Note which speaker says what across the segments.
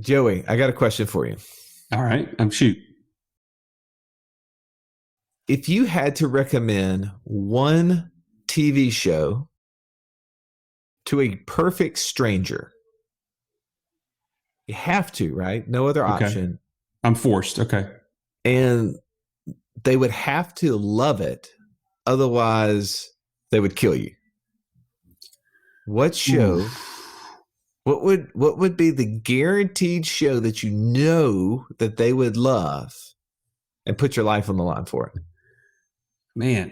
Speaker 1: Joey, I got a question for you.
Speaker 2: All right, I'm shoot.
Speaker 1: If you had to recommend one TV show to a perfect stranger, you have to, right? No other
Speaker 2: Okay,
Speaker 1: option.
Speaker 2: I'm forced. Okay.
Speaker 1: And they would have to love it. Otherwise, they would kill you. What show?
Speaker 2: Oof.
Speaker 1: What would be the guaranteed show that you know that they would love and put your life on the line for it?
Speaker 2: Man,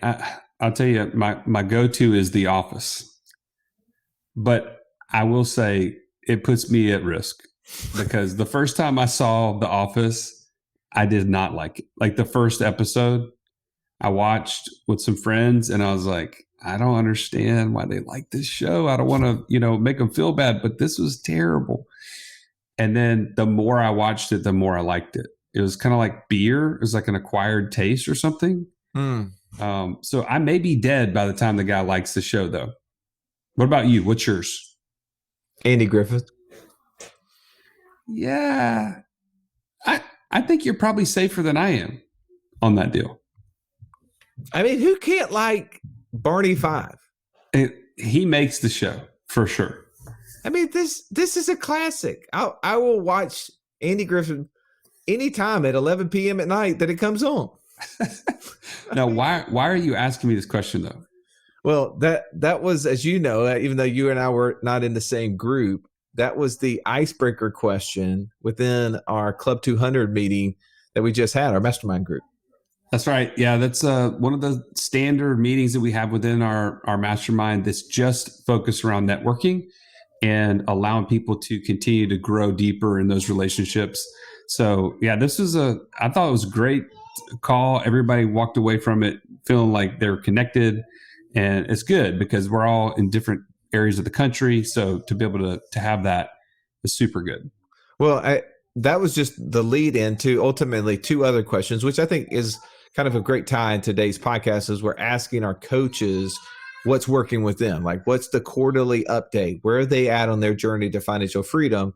Speaker 2: I'll tell you, my go-to is The Office, but I will say it puts me at risk because the first time I saw The Office, I did not like it. Like the first episode, I watched with some friends, and I was like, I don't understand why they like this show. I don't want to, make them feel bad, but this was terrible. And then the more I watched it, the more I liked it. It was kind of like beer. It was like an acquired taste or something.
Speaker 1: Mm.
Speaker 2: So I may be dead by the time the guy likes the show, though. What about you? What's yours?
Speaker 1: Andy Griffith.
Speaker 2: Yeah, I think you're probably safer than I am on that deal.
Speaker 1: I mean, who can't like Barney Five?
Speaker 2: He makes the show for sure.
Speaker 1: I mean, this is a classic. I will watch Andy Griffith anytime at 11 p.m. at night that it comes on.
Speaker 2: Now, why are you asking me this question though?
Speaker 1: Well, that was, as you know, even though you and I were not in the same group, that was the icebreaker question within our Club 200 meeting that we just had, our mastermind group.
Speaker 2: That's right. Yeah, that's one of the standard meetings that we have within our mastermind that's just focused around networking and allowing people to continue to grow deeper in those relationships. So yeah, I thought it was a great call. Everybody walked away from it feeling like they're connected, and it's good because we're all in different areas of the country. So to be able to have that is super good.
Speaker 1: Well, that was just the lead into ultimately two other questions, which I think is kind of a great tie in today's podcast as we're asking our coaches what's working with them. Like, what's the quarterly update? Where are they at on their journey to financial freedom?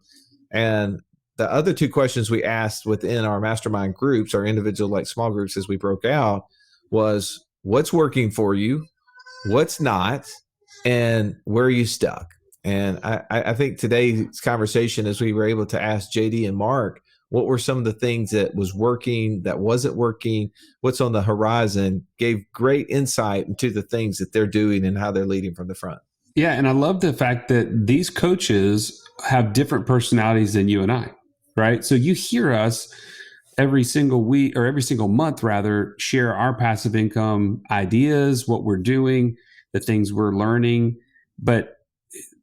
Speaker 1: And the other two questions we asked within our mastermind groups, our individual, like small groups, as we broke out, was what's working for you, what's not, and where are you stuck? And I think today's conversation, as we were able to ask JD and Mark, what were some of the things that was working, that wasn't working, what's on the horizon, gave great insight into the things that they're doing and how they're leading from the front.
Speaker 2: Yeah, and I love the fact that these coaches have different personalities than you and I, right? So you hear us every single week or every single month, rather, share our passive income ideas, what we're doing, the things we're learning. But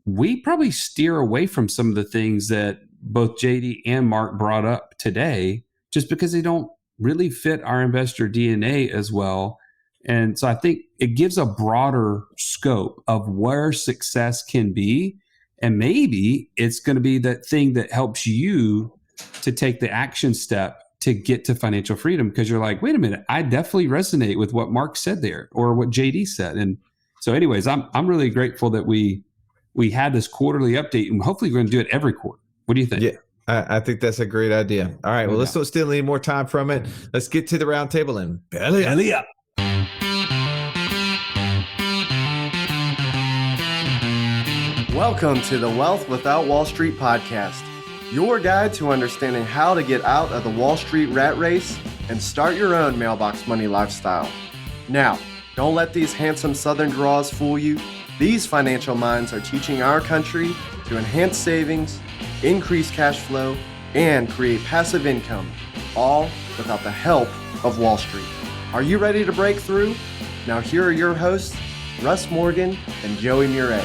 Speaker 2: we probably steer away from some of the things that both JD and Mark brought up today, just because they don't really fit our investor DNA as well. And so I think it gives a broader scope of where success can be. And maybe it's going to be that thing that helps you to take the action step to get to financial freedom, because you're like, wait a minute, I definitely resonate with what Mark said there or what JD said. And so anyways, I'm really grateful that we had this quarterly update, and hopefully we're going to do it every quarter. What do you think?
Speaker 1: Yeah, I think that's a great idea. All right, well, let's not steal any more time from it. Let's get to the round table and belly up.
Speaker 3: Welcome to the Wealth Without Wall Street podcast, your guide to understanding how to get out of the Wall Street rat race and start your own mailbox money lifestyle. Now, don't let these handsome Southern draws fool you. These financial minds are teaching our country to enhance savings, increase cash flow, and create passive income, all without the help of Wall Street. Are you ready to break through? Now here are your hosts, Russ Morgan and Joey Murray.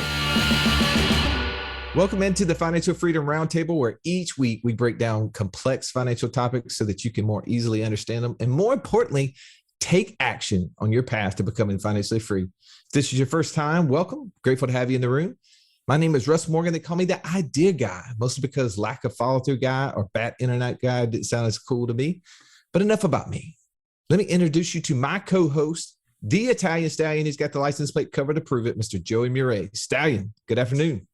Speaker 1: Welcome into the Financial Freedom Roundtable, where each week we break down complex financial topics so that you can more easily understand them, and more importantly, take action on your path to becoming financially free. If this is your first time, welcome. Grateful to have you in the room. My name is Russ Morgan. They call me the idea guy, mostly because lack of follow-through guy or bat internet guy didn't sound as cool to me. But enough about me. Let me introduce you to my co-host, the Italian Stallion. He's got the license plate cover to prove it, Mr. Joey Murray. Stallion, good afternoon.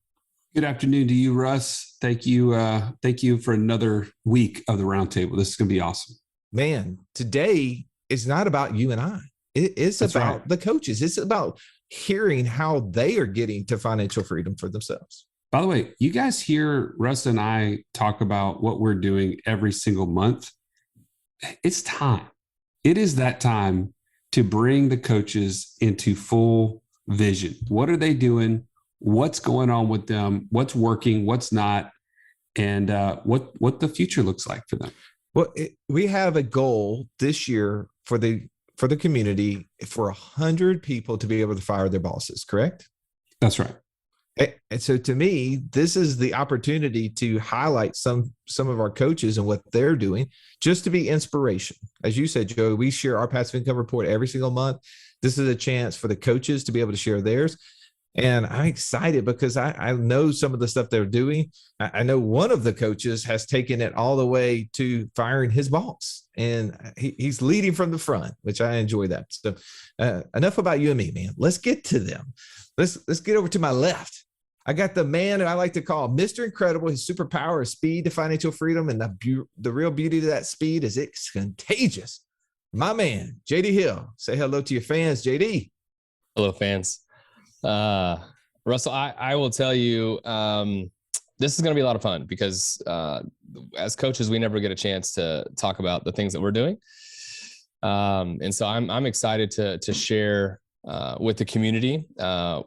Speaker 2: Good afternoon to you, Russ. Thank you. Thank you for another week of the roundtable. This is going to be awesome.
Speaker 1: Man, today is not about you and I. It's
Speaker 2: That's
Speaker 1: about
Speaker 2: right.
Speaker 1: the coaches. It's about hearing how they are getting to financial freedom for themselves.
Speaker 2: By the way, you guys hear Russ and I talk about what we're doing every single month. It's time. It is that time to bring the coaches into full vision. What are they doing? What's going on with them? What's working? What's not? And what the future looks like for them.
Speaker 1: Well, we have a goal this year for the community for 100 people to be able to fire their bosses. Correct?
Speaker 2: That's right.
Speaker 1: And so to me, this is the opportunity to highlight some of our coaches and what they're doing, just to be inspiration. As you said, Joey, we share our passive income report every single month. This is a chance for the coaches to be able to share theirs. And I'm excited because I know some of the stuff they're doing. I know one of the coaches has taken it all the way to firing his boss, and he's leading from the front, which I enjoy that. So enough about you and me, man. Let's get to them. Let's get over to my left. I got the man who I like to call Mr. Incredible. His superpower is speed to financial freedom, and the real beauty of that speed is it's contagious. My man, JD Hill. Say hello to your fans, JD.
Speaker 4: Hello, fans. Russell, I will tell you, this is going to be a lot of fun because as coaches, we never get a chance to talk about the things that we're doing. And so I'm excited to share with the community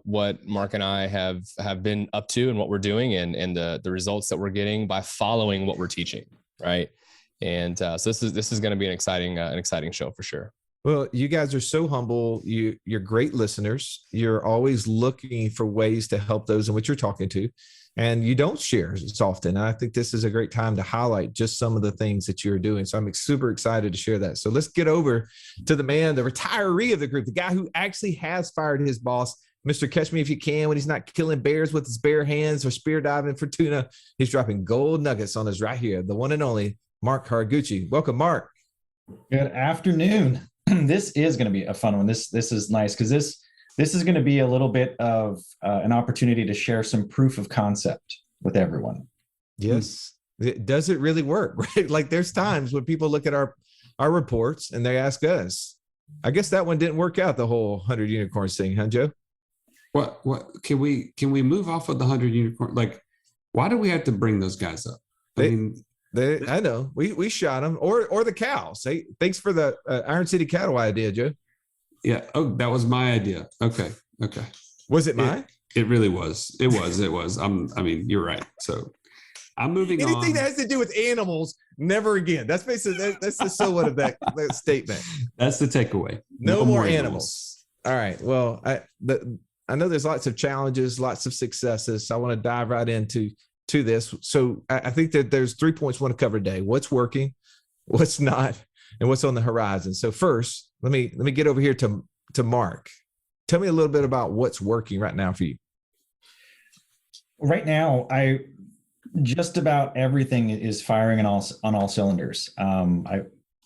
Speaker 4: what Mark and I have been up to and what we're doing and the results that we're getting by following what we're teaching, right? And so this is going to be an exciting show for sure.
Speaker 1: Well, you guys are so humble. You're great listeners. You're always looking for ways to help those in which you're talking to, and you don't share as often. And I think this is a great time to highlight just some of the things that you're doing. So I'm super excited to share that. So let's get over to the man, the retiree of the group, the guy who actually has fired his boss, Mr. Catch Me If You Can, when he's not killing bears with his bare hands or spear diving for tuna. He's dropping gold nuggets on us right here, the one and only Mark Haruguchi. Welcome, Mark.
Speaker 5: Good afternoon. This is going to be a fun one. This is nice because this is going to be a little bit of an opportunity to share some proof of concept with everyone.
Speaker 1: Yes. Does it really work? Right? Like there's times when people look at our reports and they ask us. I guess that one didn't work out, the whole 100 unicorns thing, huh, Joe?
Speaker 2: What can we move off of the 100 unicorn? Like, why do we have to bring those guys up?
Speaker 1: I know we shot them or the cows. Hey, thanks for the Iron City cattle idea, Joe.
Speaker 2: Yeah. Oh, that was my idea. Okay.
Speaker 1: Was it mine?
Speaker 2: It really was. It was. I mean, you're right. So I'm moving on.
Speaker 1: Anything that has to do with animals, never again. That's basically that's the so what of that statement.
Speaker 2: That's the takeaway.
Speaker 1: No more animals. All right. Well, I know there's lots of challenges, lots of successes. So I want to dive right into this. So I think that there's 3 points I want to cover today: what's working, what's not, and what's on the horizon. So first, let me get over here to Mark. Tell me a little bit about what's working right now for you.
Speaker 5: Right now, just about everything is firing on all cylinders.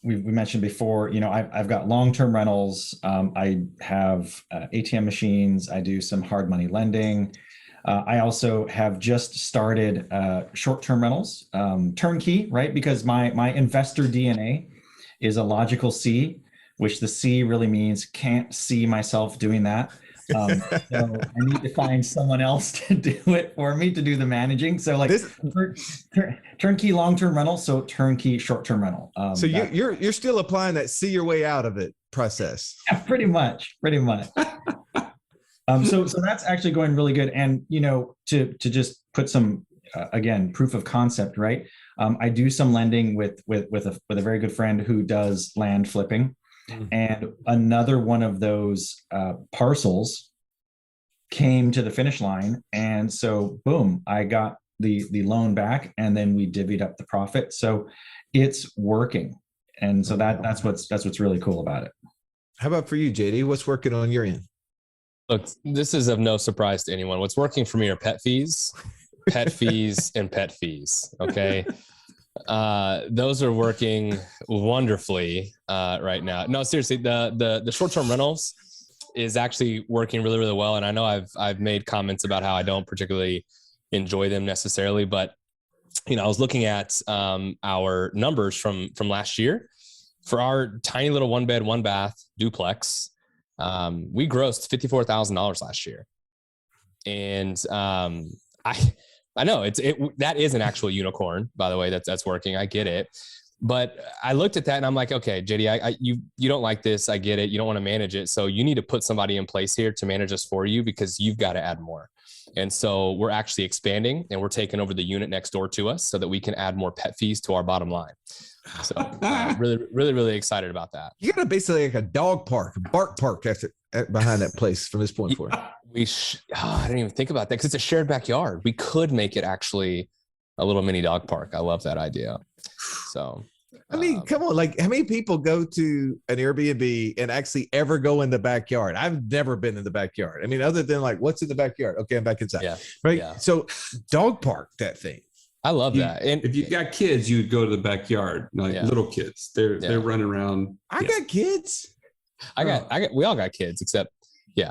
Speaker 5: We mentioned before, I've got long-term rentals. I have ATM machines. I do some hard money lending. I also have just started short-term rentals, turnkey, right? Because my investor DNA is a logical C, which the C really means can't see myself doing that. So I need to find someone else to do it for me, to do the managing. So like turnkey long-term rental, so turnkey short-term rental.
Speaker 1: So you're still applying that see your way out of it process.
Speaker 5: Yeah, pretty much. So that's actually going really good. And, to just put some, again, proof of concept, right? I do some lending with a very good friend who does land flipping. And another one of those parcels came to the finish line. And so, boom, I got the loan back, and then we divvied up the profit. So it's working. And so that's what's really cool about it.
Speaker 1: How about for you, JD? What's working on your end?
Speaker 4: Look, this is of no surprise to anyone. What's working for me are pet fees, and pet fees. Okay. Those are working wonderfully right now. No, seriously, the short-term rentals is actually working really, really well. And I know I've made comments about how I don't particularly enjoy them necessarily. But, I was looking at our numbers from last year for our tiny little 1-bed, 1-bath duplex. We grossed $54,000 last year. And I know that is an actual unicorn, by the way, that's working. I get it. But I looked at that and I'm like, okay, JD, you don't like this. I get it. You don't want to manage it. So you need to put somebody in place here to manage this for you, because you've got to add more. And so we're actually expanding, and we're taking over the unit next door to us so that we can add more pet fees to our bottom line. So really, really, really excited about that.
Speaker 1: You got basically like a dog park, a bark park behind that place from this point forward.
Speaker 4: I didn't even think about that, because it's a shared backyard. We could make it actually a little mini dog park. I love that idea. So,
Speaker 1: I mean, come on, like how many people go to an Airbnb and actually ever go in the backyard? I've never been in the backyard. I mean, other than like, what's in the backyard? Okay, I'm back inside.
Speaker 4: Yeah.
Speaker 1: Right.
Speaker 4: Yeah.
Speaker 1: So dog park that thing.
Speaker 4: I love that. And
Speaker 2: if you've got kids, you would go to the backyard, like little kids. They're running around.
Speaker 1: I got kids.
Speaker 4: We all got kids, except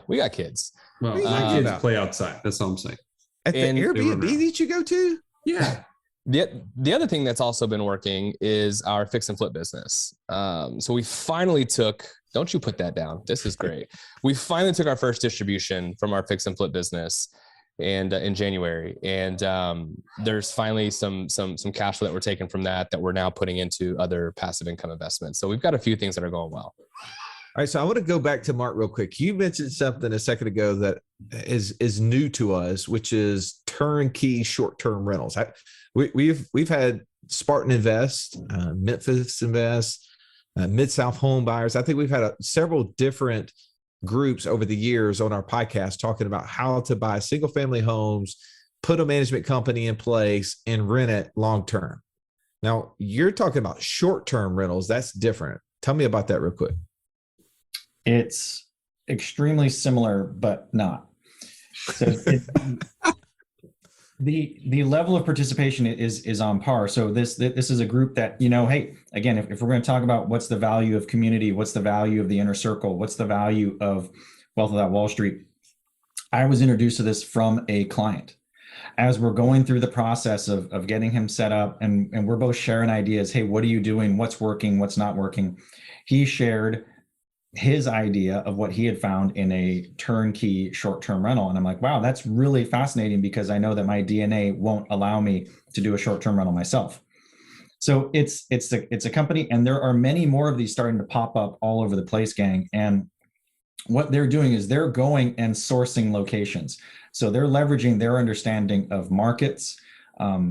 Speaker 4: we got kids.
Speaker 2: Well, my kids play outside. That's all I'm saying.
Speaker 1: At the Airbnb that you go to?
Speaker 2: Yeah.
Speaker 4: The other thing that's also been working is our fix and flip business. So we finally don't you put that down. This is great. We finally took our first distribution from our fix and flip business and in January. And there's finally some cash flow that we're taking from that we're now putting into other passive income investments. So we've got a few things that are going well.
Speaker 1: All right, so I want to go back to Mark real quick. You mentioned something a second ago that is new to us, which is turnkey short-term rentals. We've had Spartan Invest, Memphis Invest, Mid-South Home Buyers. I think we've had several different groups over the years on our podcast talking about how to buy single-family homes, put a management company in place, and rent it long-term. Now, you're talking about short-term rentals. That's different. Tell me about that real quick.
Speaker 5: It's extremely similar, but not. So the level of participation is on par. So this is a group that, hey, again, if we're going to talk about what's the value of community, what's the value of the inner circle, what's the value of Wealth Without Wall Street, I was introduced to this from a client. As we're going through the process of getting him set up, and we're both sharing ideas. Hey, what are you doing? What's working? What's not working? He shared his idea of what he had found in a turnkey short-term rental. And I'm like, wow, that's really fascinating, because I know that my DNA won't allow me to do a short-term rental myself. So it's a company, and there are many more of these starting to pop up all over the place, gang. And what they're doing is they're going and sourcing locations. So they're leveraging their understanding of markets,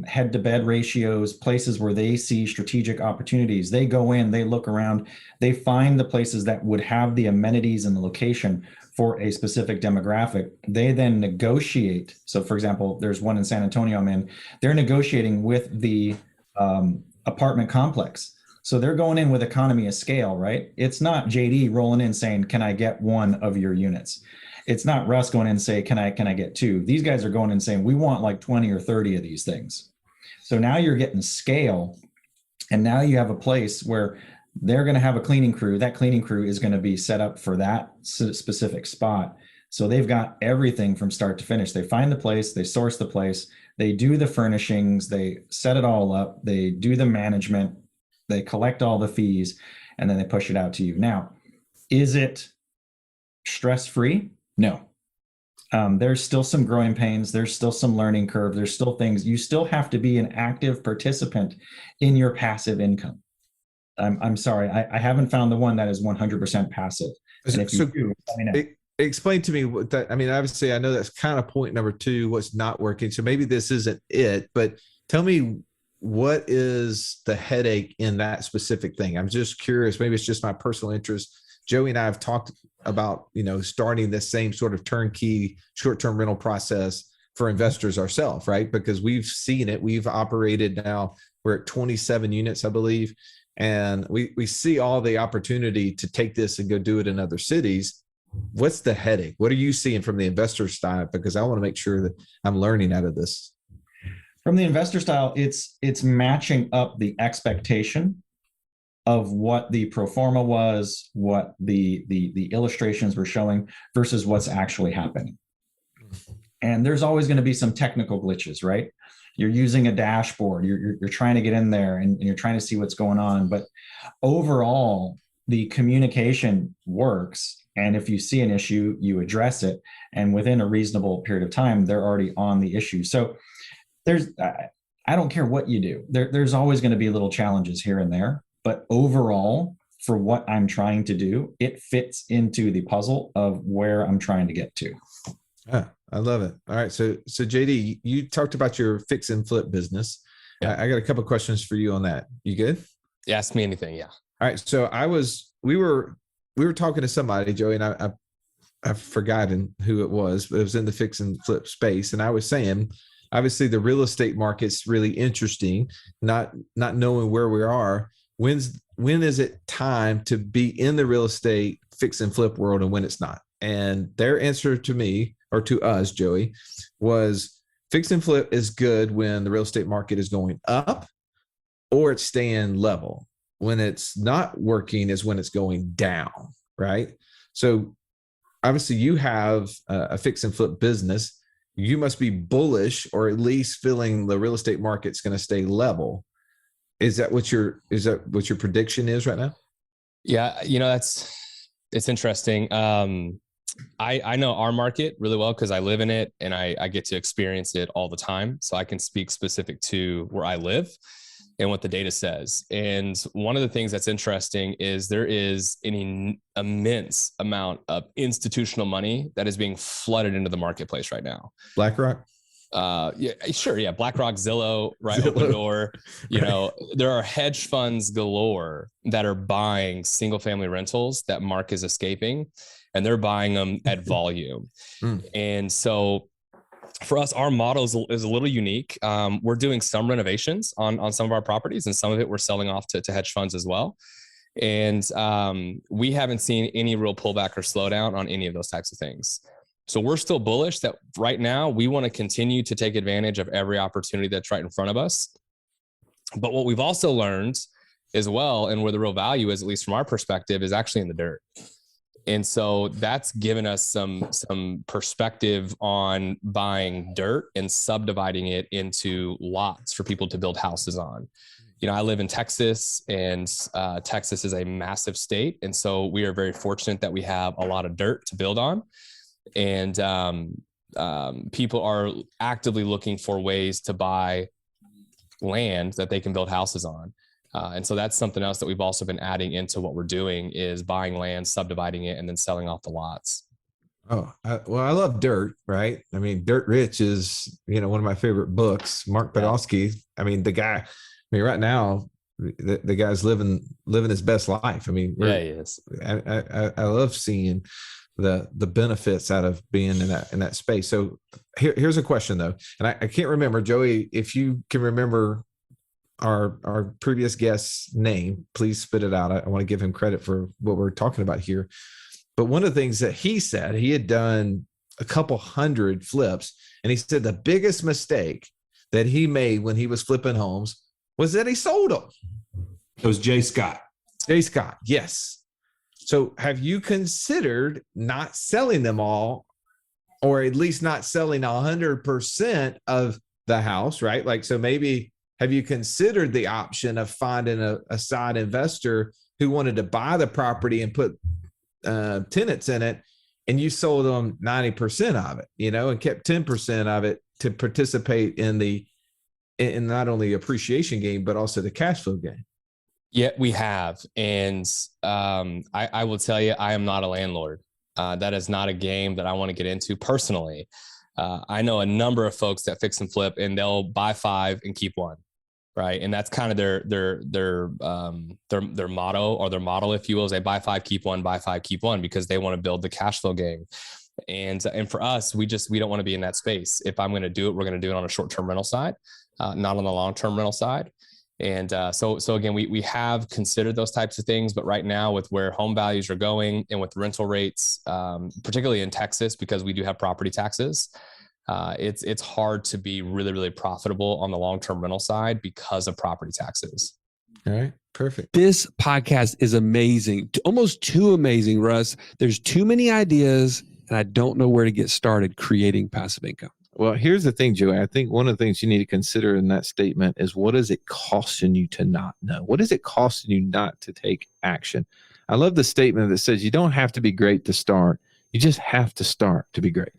Speaker 5: head to bed ratios, places where they see strategic opportunities. They go in, they look around, they find the places that would have the amenities and the location for a specific demographic. They then negotiate. So for example, there's one in San Antonio I'm in, they're negotiating with the apartment complex. So they're going in with economy of scale, right? It's not JD rolling in saying, can I get one of your units? It's not Russ going in and say, can I get two? These guys are going in saying, we want like 20 or 30 of these things. So now you're getting scale, and now you have a place where they're going to have a cleaning crew. That cleaning crew is going to be set up for that specific spot. So they've got everything from start to finish. They find the place, they source the place, they do the furnishings, they set it all up, they do the management, they collect all the fees, and then they push it out to you. Now, is it stress-free? No. There's still some growing pains. There's still some learning curve. There's still things. You still have to be an active participant in your passive income. I'm sorry. I haven't found the one that is 100% passive. And if you do, let me know.
Speaker 1: Explain to me what that, I mean, obviously I know that's kind of point number 2, what's not working. So maybe this isn't it, but tell me, what is the headache in that specific thing? I'm just curious. Maybe it's just my personal interest. Joey and I have talked about, starting this same sort of turnkey short-term rental process for investors ourselves, right? Because we've seen it. We've operated now, we're at 27 units, I believe. And we see all the opportunity to take this and go do it in other cities. What's the headache? What are you seeing from the investor side? Because I want to make sure that I'm learning out of this.
Speaker 5: From the investor style, it's matching up the expectation of what the pro forma was, what the illustrations were showing versus what's actually happening. And there's always going to be some technical glitches, right? You're using a dashboard, you're trying to get in there and you're trying to see what's going on. But overall, the communication works. And if you see an issue, you address it. And within a reasonable period of time, they're already on the issue. So I don't care what you do. There's always going to be little challenges here and there. But overall, for what I'm trying to do, it fits into the puzzle of where I'm trying to get to.
Speaker 1: Ah, I love it. All right. So JD, you talked about your fix and flip business.
Speaker 4: Yeah.
Speaker 1: I got a couple of questions for you on that. You good?
Speaker 4: Ask me anything. Yeah.
Speaker 1: All right. So we were talking to somebody, Joey, and I've forgotten who it was, but it was in the fix and flip space. And I was saying, obviously the real estate market's really interesting, not knowing where we are. When is it time to be in the real estate fix and flip world and when it's not? And their answer to me, or to us, Joey, was fix and flip is good when the real estate market is going up or it's staying level. When it's not working is when it's going down, right? So obviously you have a fix and flip business. You must be bullish or at least feeling the real estate market's going to stay level. Is that what your prediction is right now?
Speaker 4: Yeah. It's interesting. I know our market really well because I live in it and I get to experience it all the time. So I can speak specific to where I live and what the data says. And one of the things that's interesting is there is an immense amount of institutional money that is being flooded into the marketplace right now.
Speaker 1: BlackRock?
Speaker 4: Yeah, sure. Yeah. BlackRock, Zillow, right? Open Door. There are hedge funds galore that are buying single family rentals that Mark is escaping, and they're buying them at volume. And so for us, our model is a little unique. We're doing some renovations on some of our properties, and some of it we're selling off to hedge funds as well. And we haven't seen any real pullback or slowdown on any of those types of things. So we're still bullish that right now we want to continue to take advantage of every opportunity that's right in front of us. But what we've also learned as well, and where the real value is, at least from our perspective, is actually in the dirt. And so that's given us some perspective on buying dirt and subdividing it into lots for people to build houses on. I live in Texas, and Texas is a massive state. And so we are very fortunate that we have a lot of dirt to build on. And people are actively looking for ways to buy land that they can build houses on. And so that's something else that we've also been adding into what we're doing, is buying land, subdividing it, and then selling off the lots.
Speaker 1: Oh, I love dirt, right? I mean, Dirt Rich is, one of my favorite books. Mark Podolsky. I mean, the guy, right now, the guy's living his best life. I mean,
Speaker 4: he is.
Speaker 1: I love seeing the benefits out of being in that space. So here's a question though. And I can't remember, Joey, if you can remember our previous guest's name, please spit it out. I want to give him credit for what we're talking about here. But one of the things that he said, he had done a couple hundred flips, and he said the biggest mistake that he made when he was flipping homes was that he sold them.
Speaker 2: It was Jay Scott.
Speaker 1: Jay Scott, yes. So have you considered not selling them all, or at least not selling 100% of the house, right? Like, so maybe have you considered the option of finding a side investor who wanted to buy the property and put tenants in it, and you sold them 90% of it, and kept 10% of it to participate in not only appreciation gain, but also the cash flow gain?
Speaker 4: Yeah, we have. And I will tell you, I am not a landlord. That is not a game that I want to get into personally. I know a number of folks that fix and flip, and they'll buy 5 and keep 1, right? And that's kind of their motto, or their model, if you will, is they buy 5, keep 1, buy 5, keep 1, because they want to build the cash flow game. And for us, we don't want to be in that space. If I'm going to do it, we're going to do it on a short-term rental side, not on the long-term rental side. And so again, we have considered those types of things, but right now, with where home values are going and with rental rates, particularly in Texas, because we do have property taxes, it's hard to be really, really profitable on the long-term rental side because of property taxes.
Speaker 1: All right. Perfect.
Speaker 6: This podcast is amazing, almost too amazing, Russ. There's too many ideas
Speaker 2: and I don't know where to get started creating passive income.
Speaker 1: Well, here's the thing, Joey. I think one of the things you need to consider in that statement is, what is it costing you to not know? What is it costing you not to take action? I love the statement that says you don't have to be great to start. You just have to start to be great.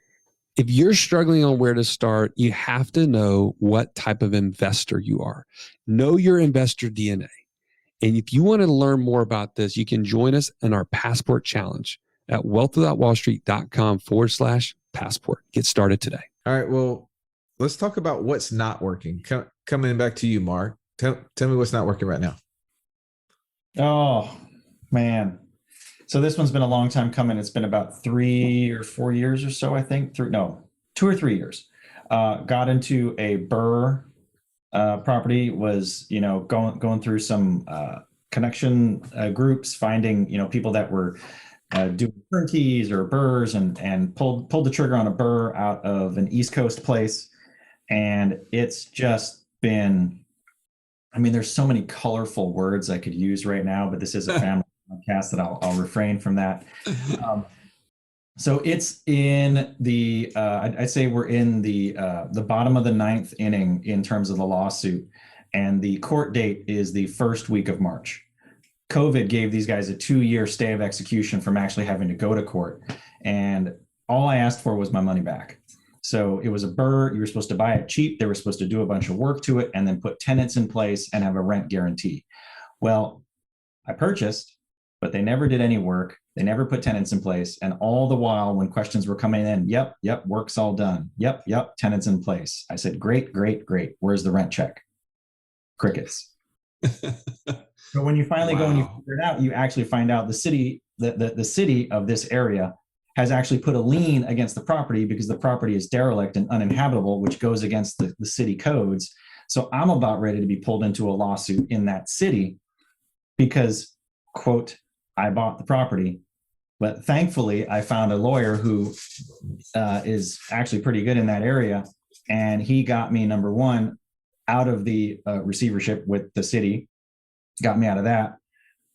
Speaker 2: If you're struggling on where to start, you have to know what type of investor you are. Know your investor DNA. And if you want to learn more about this, you can join us in our Passport Challenge at wealth.wallstreet.com/passport. Get started today.
Speaker 1: All right. Well, let's talk about what's not working. Coming back to you, Mark. Tell me what's not working right now.
Speaker 5: Oh, man. So this one's been a long time coming. It's been about 3 or 4 years or so, I think. 2 or 3 years. Got into a Burr property, was, going through some connection groups, finding, people that were doing turnkeys or burrs, and pulled the trigger on a burr out of an East Coast place. And it's just been, there's so many colorful words I could use right now, but this is a family podcast that I'll refrain from that. So it's in the, I'd say we're in the bottom of the 9th inning in terms of the lawsuit. And the court date is the first week of March. COVID gave these guys a 2-year stay of execution from actually having to go to court. And all I asked for was my money back. So it was a burr. You were supposed to buy it cheap. They were supposed to do a bunch of work to it and then put tenants in place and have a rent guarantee. Well, I purchased, but they never did any work. They never put tenants in place. And all the while, when questions were coming in, yep, work's all done. Yep, tenants in place. I said, great. Where's the rent check? Crickets. So when you finally go and you figure it out, you actually find out the city of this area has actually put a lien against the property because the property is derelict and uninhabitable, which goes against the city codes. So I'm about ready to be pulled into a lawsuit in that city because, quote, I bought the property. But thankfully, I found a lawyer who is actually pretty good in that area. And he got me, number one, out of the receivership with the city, got me out of that,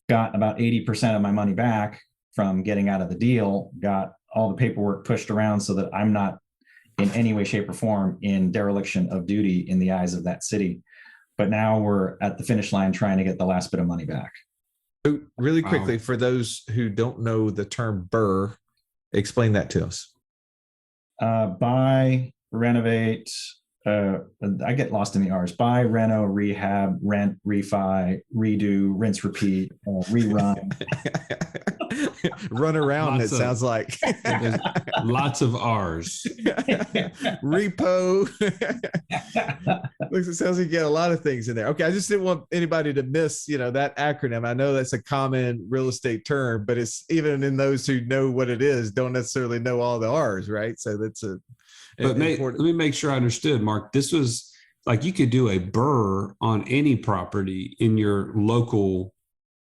Speaker 5: got about 80% of my money back from getting out of the deal, got all the paperwork pushed around so that I'm not in any way, shape, or form in dereliction of duty in the eyes of that city. But now we're at the finish line trying to get the last bit of money back.
Speaker 1: So really quickly, for those who don't know the term burr, explain that to us.
Speaker 5: Buy, renovate, I get lost in the R's. Buy, reno, rehab, rent, refi, redo, rinse, repeat, rerun.
Speaker 1: Run around, it sounds like.
Speaker 2: Lots of R's.
Speaker 1: Repo. Looks, it sounds like you get a lot of things in there. Okay, I just didn't want anybody to miss, that acronym. I know that's a common real estate term, but it's even in those who know what it is, don't necessarily know all the R's, right? So that's
Speaker 2: But let me make sure I understood, Mark. This was like you could do a burr on any property in your local,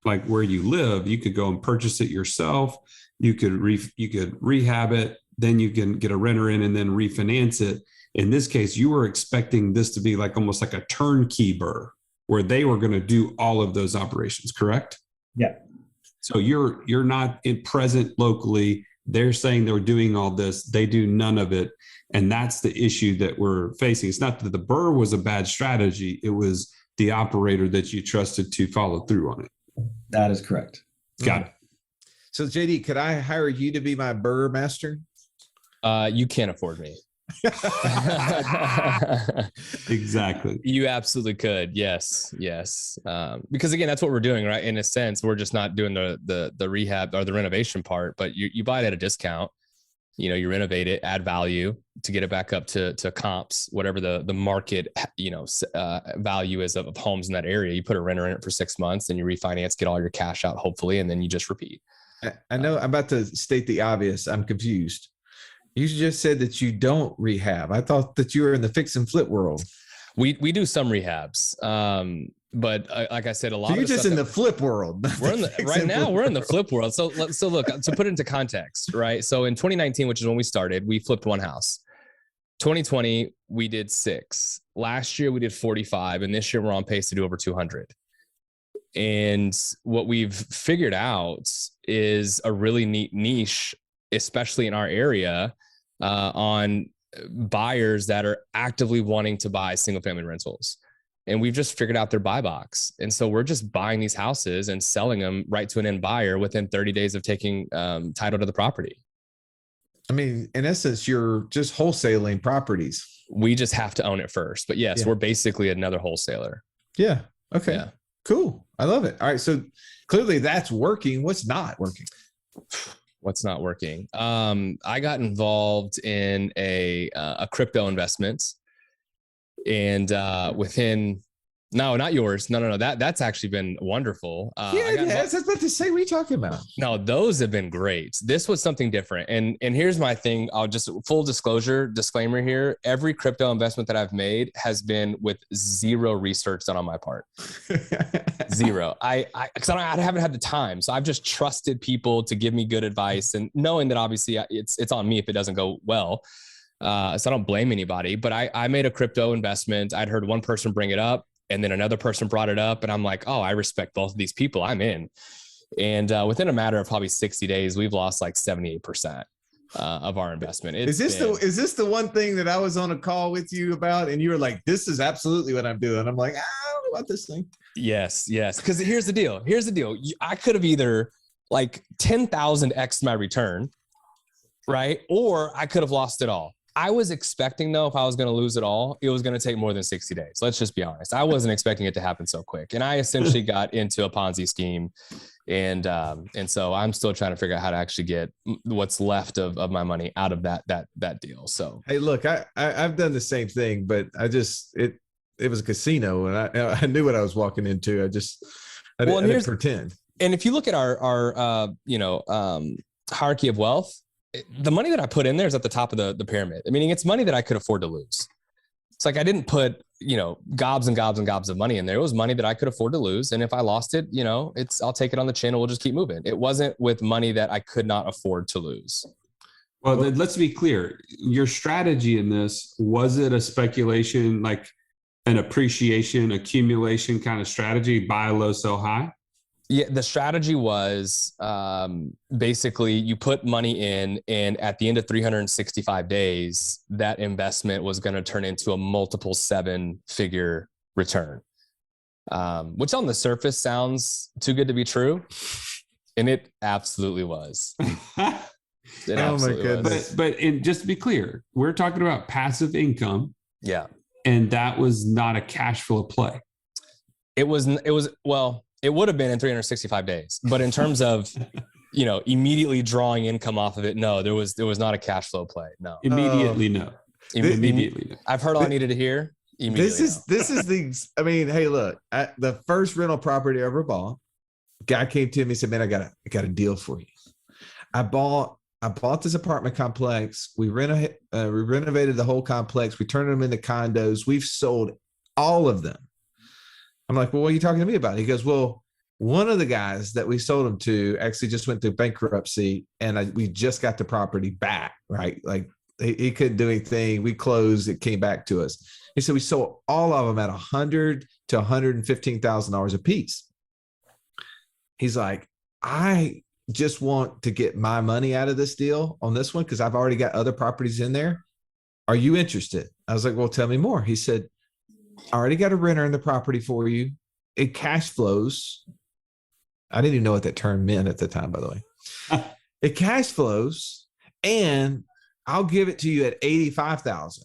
Speaker 2: like where you live. You could go and purchase it yourself. You could rehab it. Then you can get a renter in and then refinance it. In this case, you were expecting this to be like almost like a turnkey burr where they were going to do all of those operations, correct?
Speaker 5: Yeah.
Speaker 2: So you're not present locally. They're saying they're doing all this. They do none of it. And that's the issue that we're facing. It's not that the burr was a bad strategy. It was the operator that you trusted to follow through on it.
Speaker 5: That is correct.
Speaker 2: Got it.
Speaker 1: So JD, could I hire you to be my burr master?
Speaker 4: You can't afford me.
Speaker 2: Exactly.
Speaker 4: You absolutely could. Yes. Because again, that's what we're doing, right? In a sense, we're just not doing the rehab or the renovation part, but you buy it at a discount. You renovate it, add value to get it back up to comps, whatever the market, value is of homes in that area. You put a renter in it for 6 months and you refinance, get all your cash out, hopefully, and then you just repeat.
Speaker 1: I know I'm about to state the obvious. I'm confused. You just said that you don't rehab. I thought that you were in the fix and flip world.
Speaker 4: We do some rehabs. But like I said, a lot.
Speaker 1: So you're just in the flip world.
Speaker 4: We're in the flip world. So look, to put into context, right? So in 2019, which is when we started, we flipped one house. 2020, we did 6. Last year we did 45, and this year we're on pace to do over 200. And what we've figured out is a really neat niche especially in our area, on buyers that are actively wanting to buy single family rentals. And we've just figured out their buy box. And so we're just buying these houses and selling them right to an end buyer within 30 days of taking title to the property.
Speaker 1: I mean, in essence, you're just wholesaling properties.
Speaker 4: We just have to own it first. But yes, we're basically another wholesaler.
Speaker 1: Yeah. Okay.
Speaker 4: Yeah.
Speaker 1: Cool. I love it. All right. So clearly that's working. What's not working?
Speaker 4: What's not working? I got involved in a crypto investment, and within no, not yours. No. That's actually been wonderful.
Speaker 1: I was about to say, what are you talking about?
Speaker 4: No, those have been great. This was something different. And here's my thing. I'll just full disclaimer here. Every crypto investment that I've made has been with zero research done on my part. Zero. Because I haven't had the time. So I've just trusted people to give me good advice, and knowing that obviously it's on me if it doesn't go well. So I don't blame anybody, but I made a crypto investment. I'd heard one person bring it up, and then another person brought it up, and I'm like, oh, I respect both of these people. I'm in. And within a matter of probably 60 days, we've lost like 78% of our investment. Is this
Speaker 1: the one thing that I was on a call with you about, and you were like, this is absolutely what I'm doing? I'm like, I don't know about this thing.
Speaker 4: Yes. Because here's the deal. I could have either like 10,000x my return, right? Or I could have lost it all. I was expecting, though, if I was going to lose it all, it was going to take more than 60 days. Let's just be honest. I wasn't expecting it to happen so quick. And I essentially got into a Ponzi scheme. And so I'm still trying to figure out how to actually get what's left of my money out of that deal. So,
Speaker 1: hey, look, I've done the same thing, but it was a casino, and I knew what I was walking into. I didn't pretend.
Speaker 4: And if you look at our hierarchy of wealth, the money that I put in there is at the top of the pyramid. I mean, it's money that I could afford to lose. It's like I didn't put, gobs and gobs and gobs of money in there. It was money that I could afford to lose. And if I lost it, I'll take it on the chin and we'll just keep moving. It wasn't with money that I could not afford to lose.
Speaker 2: Well, then let's be clear. Your strategy in this, was it a speculation, like an appreciation, accumulation kind of strategy, buy low, sell high?
Speaker 4: Yeah, the strategy was basically you put money in, and at the end of 365 days, that investment was going to turn into a multiple 7-figure return, which on the surface sounds too good to be true. And it absolutely was.
Speaker 1: Oh my goodness.
Speaker 2: But just to be clear, we're talking about passive income.
Speaker 4: Yeah.
Speaker 2: And that was not a cash flow play.
Speaker 4: It would have been in 365 days, but in terms of, immediately drawing income off of it, no, there was not a cash flow play. No.
Speaker 2: Immediately, no.
Speaker 4: Immediately. No. I've heard all I needed to hear.
Speaker 1: This is hey, look, the first rental property I ever bought, guy came to me and said, man, I got a deal for you. I bought this apartment complex. We renovated the whole complex. We turned them into condos. We've sold all of them. I'm like, well, what are you talking to me about? He goes, well, one of the guys that we sold them to actually just went through bankruptcy, and we just got the property back, right? Like he couldn't do anything. We closed. It came back to us. He said we sold all of them at $100,000 to $115,000 a piece. He's like, I just want to get my money out of this deal on this one because I've already got other properties in there. Are you interested? I was like, well, tell me more. He said, I already got a renter in the property for you. It cash flows. I didn't even know what that term meant at the time, by the way. It cash flows, and I'll give it to you at $85,000.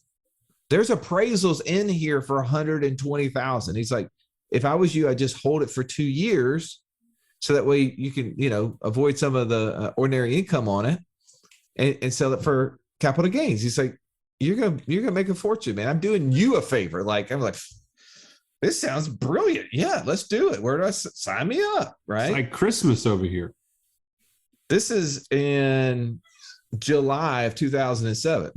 Speaker 1: There's appraisals in here for $120,000. He's like, if I was you, I'd just hold it for 2 years, so that way you can, avoid some of the ordinary income on it, and sell it for capital gains. He's like, you're gonna make a fortune, man. I'm doing you a favor. I'm like, this sounds brilliant. Yeah, let's do it. Where do I sign me up? Right,
Speaker 2: it's like Christmas over here.
Speaker 1: This is in July of 2007.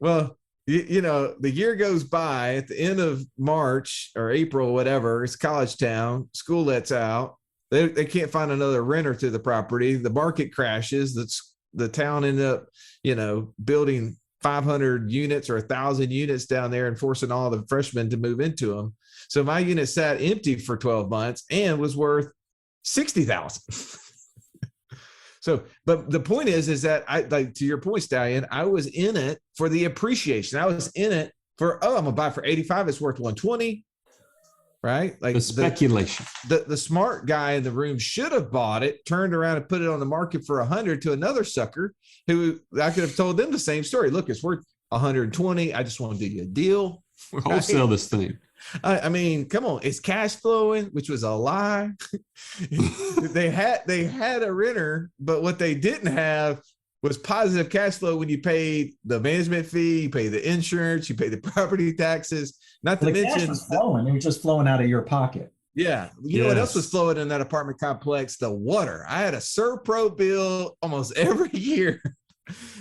Speaker 1: Well, the year goes by. At the end of March or April, whatever, it's college town. School lets out. They can't find another renter to the property. The market crashes. The town ended up, building 500 units or 1,000 units down there and forcing all the freshmen to move into them. So my unit sat empty for 12 months and was worth $60,000. So, but the point is that I, like, to your point, Stallion, I was in it for the appreciation. I was in it for, I'm gonna buy it for 85. It's worth 120. Right? Like
Speaker 2: the speculation.
Speaker 1: The smart guy in the room should have bought it, turned around and put it on the market for 100 to another sucker who I could have told them the same story. Look, it's worth 120. I just want to do you a deal.
Speaker 2: Right? Wholesale this thing.
Speaker 1: I mean, come on, it's cash flowing, which was a lie. they had a renter, but what they didn't have was positive cash flow when you paid the management fee, you pay the insurance, you pay the property taxes, not to mention
Speaker 5: cash was flowing. It was just flowing out of your pocket.
Speaker 1: Yeah. You know what else was flowing in that apartment complex? The water. I had a Serpro bill almost every year.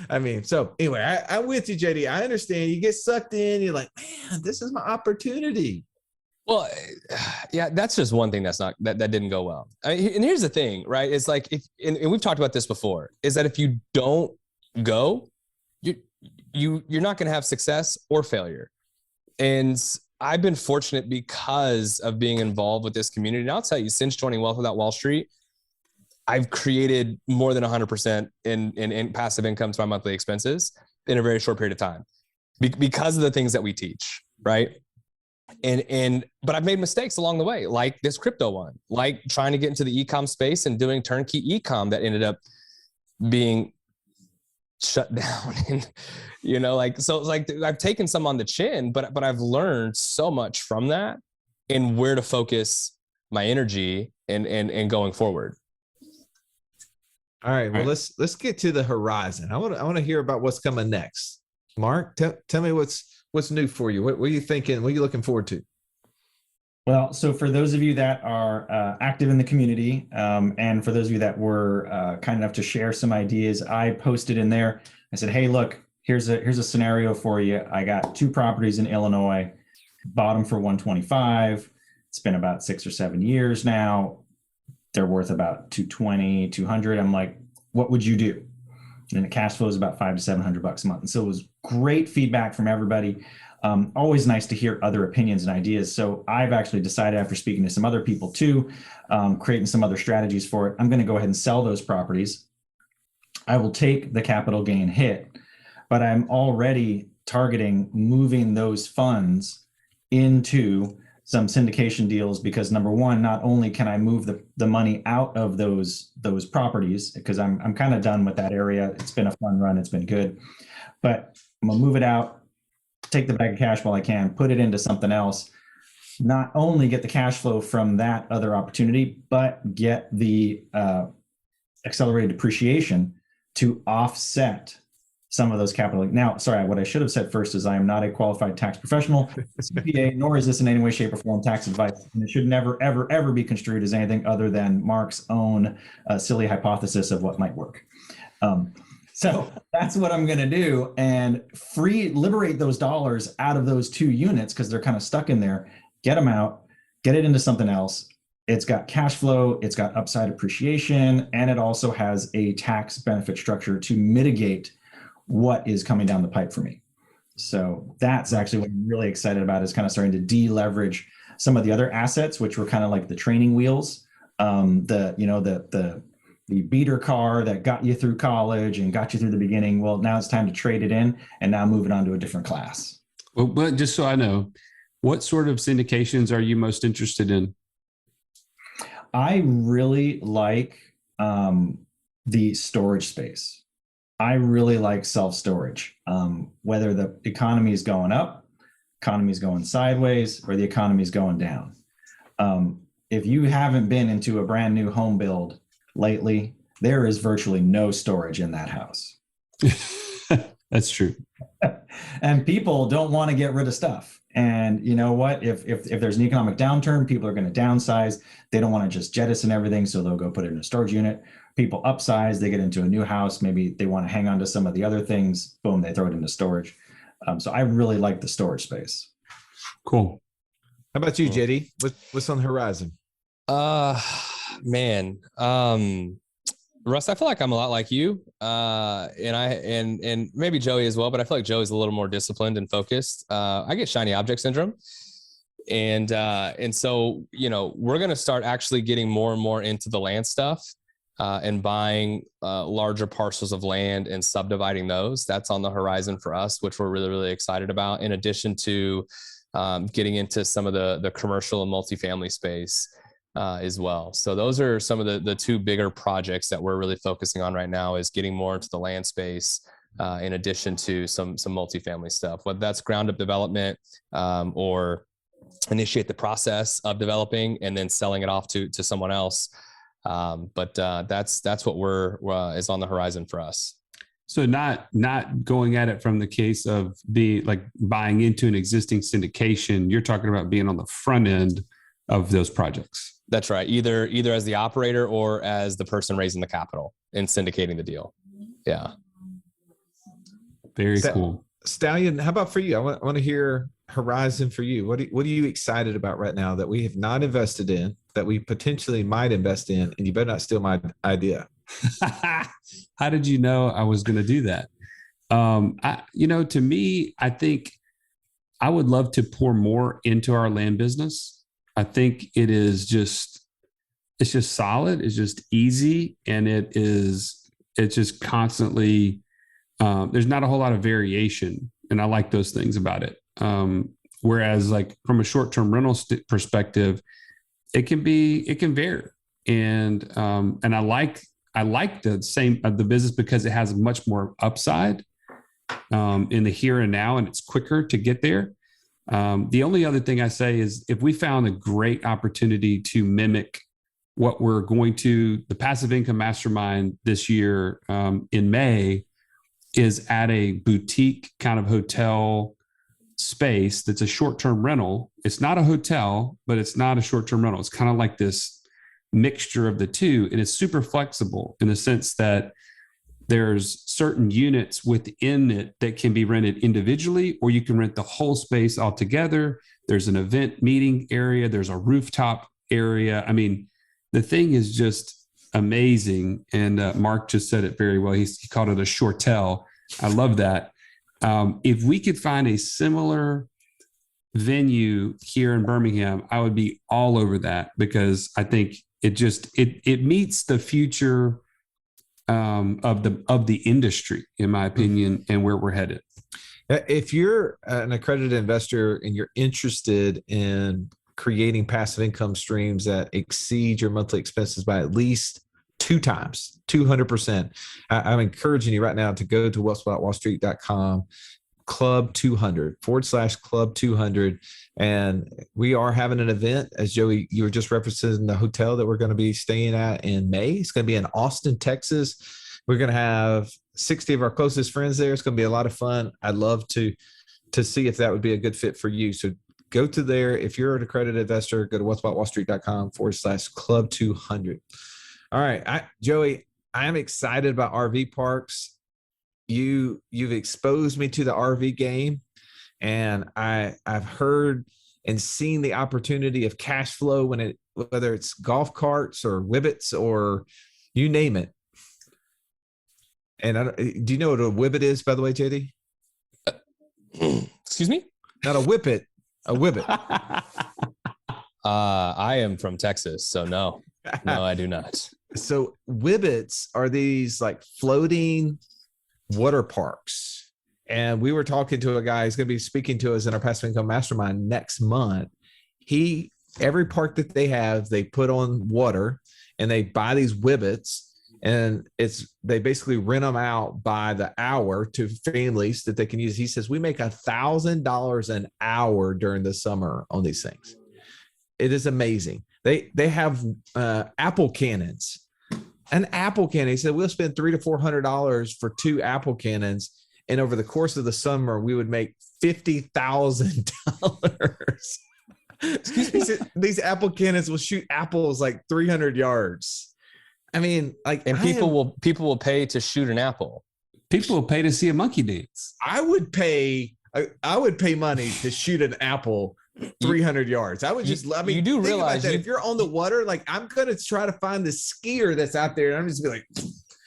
Speaker 1: I mean, so anyway, I'm with you, JD. I understand you get sucked in. You're like, man, this is my opportunity.
Speaker 4: Well, yeah, that's just one thing that didn't go well. I mean, and here's the thing, right? It's like, and we've talked about this before, is that if you don't go, you're not going to have success or failure. And I've been fortunate because of being involved with this community. And I'll tell you, since joining Wealth Without Wall Street, I've created more than 100% in passive income to my monthly expenses in a very short period of time because of the things that we teach, right? But I've made mistakes along the way, like this crypto one, like trying to get into the e-com space and doing turnkey e-com that ended up being shut down. And, so it's like I've taken some on the chin, but I've learned so much from that and where to focus my energy and going forward.
Speaker 1: All right. Well, let's get to the horizon. I want to hear about what's coming next. Mark, tell me what's new for you. What are you thinking? What are you looking forward to?
Speaker 5: Well, so for those of you that are active in the community, and for those of you that were kind enough to share some ideas, I posted in there. I said, "Hey, look, here's a scenario for you. I got 2 properties in Illinois, bought them for 125. It's been about 6 or 7 years now. They're worth about 220, 200. I'm like, what would you do?" And the cash flow is about $500 to $700 a month. And so it was great feedback from everybody. Always nice to hear other opinions and ideas. So I've actually decided, after speaking to some other people too, creating some other strategies for it, I'm going to go ahead and sell those properties. I will take the capital gain hit, but I'm already targeting moving those funds into some syndication deals, because number one, not only can I move the money out of those properties, because I'm kind of done with that area. It's been a fun run. It's been good, but I'm gonna move it out, take the bag of cash while I can, put it into something else, not only get the cash flow from that other opportunity, but get the accelerated depreciation to offset some of those capital. Now, sorry, what I should have said first is I am not a qualified tax professional, CPA, nor is this in any way, shape, or form tax advice. And it should never, ever, ever be construed as anything other than Mark's own silly hypothesis of what might work. So that's what I'm going to do, and liberate those dollars out of those 2 units, because they're kind of stuck in there. Get them out, get it into something else. It's got cash flow, it's got upside appreciation, and it also has a tax benefit structure to mitigate what is coming down the pipe for me. So that's actually what I'm really excited about, is kind of starting to deleverage some of the other assets, which were kind of like the training wheels, the beater car that got you through college and got you through the beginning. Well, now it's time to trade it in and now move it on to a different class.
Speaker 2: Well, but just so I know, what sort of syndications are you most interested in?
Speaker 5: I really like the storage space. I really like self-storage, whether the economy is going up, economy is going sideways, or the economy is going down. If you haven't been into a brand new home build lately, there is virtually no storage in that house.
Speaker 2: That's true.
Speaker 5: And people don't want to get rid of stuff. And you know what? If there's an economic downturn, people are going to downsize. They don't want to just jettison everything, so they'll go put it in a storage unit. People upsize, they get into a new house. Maybe they want to hang on to some of the other things. Boom, they throw it into storage. So I really like the storage space.
Speaker 2: Cool.
Speaker 1: How about you, JD? What's on the horizon?
Speaker 4: Man, Russ, I feel like I'm a lot like you, and maybe Joey as well, but I feel like Joey's a little more disciplined and focused. I get shiny object syndrome. And so, we're going to start actually getting more and more into the land stuff. and buying larger parcels of land and subdividing those. That's on the horizon for us, which we're really, really excited about, in addition to getting into some of the commercial and multifamily space as well. So those are some of the two bigger projects that we're really focusing on right now, is getting more into the land space in addition to some multifamily stuff, whether that's ground up development or initiate the process of developing and then selling it off to someone else. But that's what is on the horizon for us.
Speaker 2: So not going at it from the case of buying into an existing syndication. You're talking about being on the front end of those projects.
Speaker 4: That's right. Either as the operator or as the person raising the capital and syndicating the deal. Yeah.
Speaker 2: Very cool.
Speaker 1: Stallion, how about for you? I want to hear horizon for you. What are you excited about right now that we have not invested in, that we potentially might invest in, and you better not steal my idea?
Speaker 2: How did you know I was going to do that? To me, I think I would love to pour more into our land business. I think it's just solid. It's just easy. And it's just constantly, there's not a whole lot of variation. And I like those things about it. Whereas like from a short-term rental perspective, it can vary. And I like the business because it has much more upside in the here and now, and it's quicker to get there. The only other thing I say is if we found a great opportunity to mimic what we're going to, the passive income mastermind this year in May is at a boutique kind of hotel space that's a short-term rental. It's not a hotel, but it's not a short-term rental. It's kind of like this mixture of the two, and it's super flexible in the sense that there's certain units within it that can be rented individually, or you can rent the whole space altogether. There's an event meeting area. There's a rooftop area. I mean, the thing is just amazing. And Mark just said it very well. He called it a shortel. I love that. If we could find a similar venue here in Birmingham, I would be all over that, because I think it meets the future of the industry, in my opinion, and where we're headed.
Speaker 1: If you're an accredited investor and you're interested in creating passive income streams that exceed your monthly expenses by at least 2 times, 200%, I'm encouraging you right now to go to wealthspotwallstreet.com, Club 200 /Club 200. And we are having an event, as Joey, you were just referencing the hotel that we're going to be staying at in May. It's going to be in Austin, Texas. We're going to have 60 of our closest friends there. It's going to be a lot of fun. I'd love to see if that would be a good fit for you. So go to there. If you're an accredited investor, go to wealthspotwallstreet.com /Club 200. All right. Joey, I'm excited about RV parks. You've exposed me to the RV game, and I've heard and seen the opportunity of cash flow whether it's golf carts or Whibbits or you name it. And do you know what a Whibbit is, by the way, JD?
Speaker 4: Excuse me?
Speaker 1: Not a whippet, a Whibbit.
Speaker 4: I am from Texas, so no, I do not.
Speaker 1: So Whibbits are these like floating water parks. And we were talking to a guy who's going to be speaking to us in our passive income mastermind next month. Every park that they have, they put on water and they buy these Whibbits, and they basically rent them out by the hour to families that they can use. He says, we make $1,000 an hour during the summer on these things. It is amazing. They have apple cannons. An apple cannon. He said, we'll spend $300 to $400 for 2 apple cannons. And over the course of the summer, we would make $50,000. He said, these apple cannons will shoot apples like 300 yards. I mean,
Speaker 4: and people will pay to shoot an apple.
Speaker 2: People will pay to see a monkey dance.
Speaker 1: I would pay money to shoot an apple 300 yards. I would just,
Speaker 4: you do realize
Speaker 1: that if you're on the water, like I'm going to try to find the skier that's out there. And I'm just be like,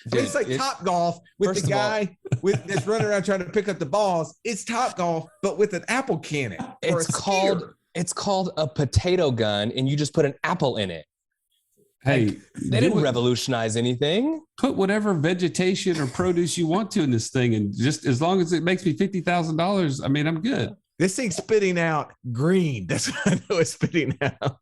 Speaker 1: it's like Top Golf with the guy that's running around trying to pick up the balls. It's Top Golf, but with an apple cannon.
Speaker 4: It's called a potato gun, and you just put an apple in it.
Speaker 2: Hey,
Speaker 4: They didn't revolutionize anything.
Speaker 2: Put whatever vegetation or produce you want to in this thing, and just as long as it makes me $50,000, I mean, I'm good.
Speaker 1: This thing's spitting out green. That's what I know it's spitting out.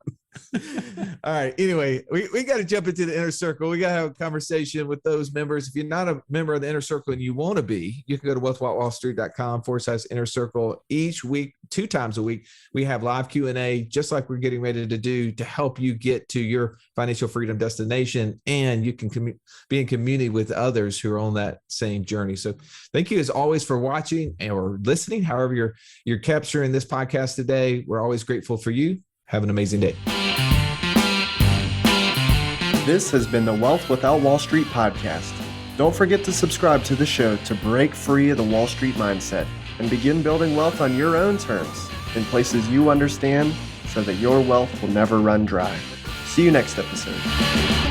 Speaker 1: All right. Anyway, we got to jump into the inner circle. We got to have a conversation with those members. If you're not a member of the inner circle and you want to be, you can go to wealthwithoutwallstreet.com/inner circle. Each week, 2 times a week, we have live Q&A, just like we're getting ready to do, to help you get to your financial freedom destination. And you can be in community with others who are on that same journey. So thank you as always for watching or listening. However, you're capturing this podcast today. We're always grateful for you. Have an amazing day.
Speaker 3: This has been the Wealth Without Wall Street podcast. Don't forget to subscribe to the show to break free of the Wall Street mindset and begin building wealth on your own terms in places you understand so that your wealth will never run dry. See you next episode.